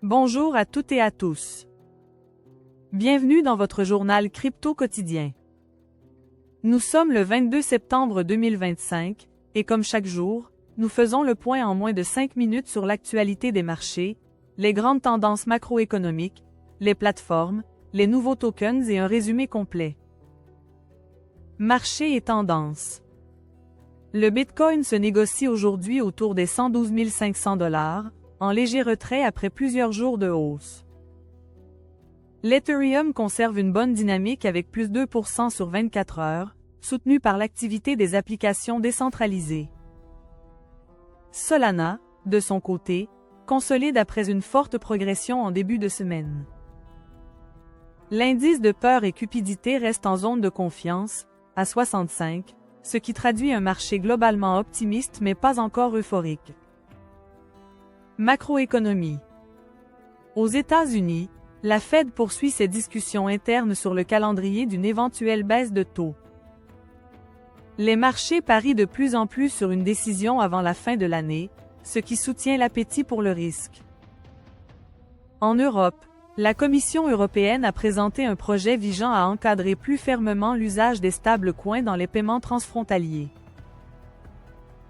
Bonjour à toutes et à tous. Bienvenue dans votre journal crypto quotidien. Nous sommes le 22 septembre 2025 et comme chaque jour, nous faisons le point en moins de 5 minutes sur l'actualité des marchés, les grandes tendances macroéconomiques, les plateformes, les nouveaux tokens et un résumé complet. Marché et tendances. Le Bitcoin se négocie aujourd'hui autour des 112 500 $, en léger retrait après plusieurs jours de hausse. L'Ethereum conserve une bonne dynamique avec plus 2% sur 24 heures, soutenu par l'activité des applications décentralisées. Solana, de son côté, consolide après une forte progression en début de semaine. L'indice de peur et cupidité reste en zone de confiance, à 65, ce qui traduit un marché globalement optimiste mais pas encore euphorique. Macroéconomie. Aux États-Unis, la Fed poursuit ses discussions internes sur le calendrier d'une éventuelle baisse de taux. Les marchés parient de plus en plus sur une décision avant la fin de l'année, ce qui soutient l'appétit pour le risque. En Europe, la Commission européenne a présenté un projet visant à encadrer plus fermement l'usage des stablecoins dans les paiements transfrontaliers.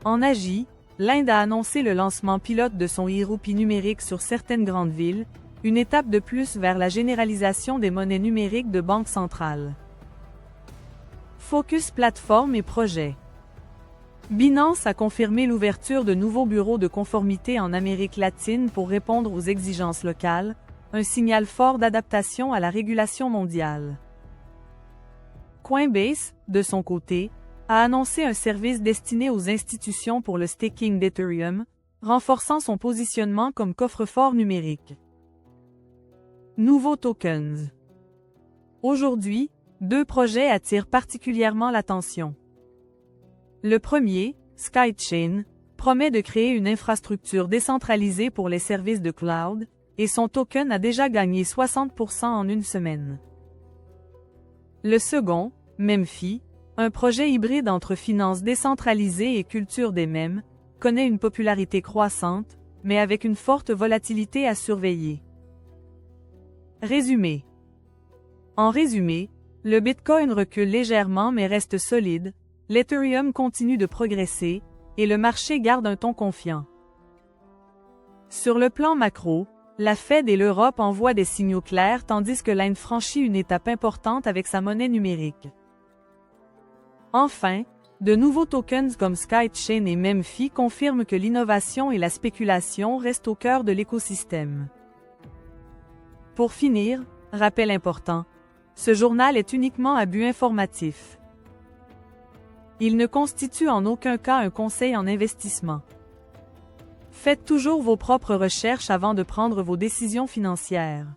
En Asie, l'Inde a annoncé le lancement pilote de son e-rupee numérique sur certaines grandes villes, une étape de plus vers la généralisation des monnaies numériques de banque centrale. Focus plateforme et projets. Binance a confirmé l'ouverture de nouveaux bureaux de conformité en Amérique latine pour répondre aux exigences locales, un signal fort d'adaptation à la régulation mondiale. Coinbase, de son côté, a annoncé un service destiné aux institutions pour le staking d'Ethereum, renforçant son positionnement comme coffre-fort numérique. Nouveaux tokens. Aujourd'hui, deux projets attirent particulièrement l'attention. Le premier, Skychain, promet de créer une infrastructure décentralisée pour les services de cloud, et son token a déjà gagné 60% en une semaine. Le second, Memfi, un projet hybride entre finances décentralisées et culture des mèmes, connaît une popularité croissante, mais avec une forte volatilité à surveiller. Résumé. En résumé, le Bitcoin recule légèrement mais reste solide, l'Ethereum continue de progresser, et le marché garde un ton confiant. Sur le plan macro, la Fed et l'Europe envoient des signaux clairs tandis que l'Inde franchit une étape importante avec sa monnaie numérique. Enfin, de nouveaux tokens comme Skychain et Memfi confirment que l'innovation et la spéculation restent au cœur de l'écosystème. Pour finir, rappel important, ce journal est uniquement à but informatif. Il ne constitue en aucun cas un conseil en investissement. Faites toujours vos propres recherches avant de prendre vos décisions financières.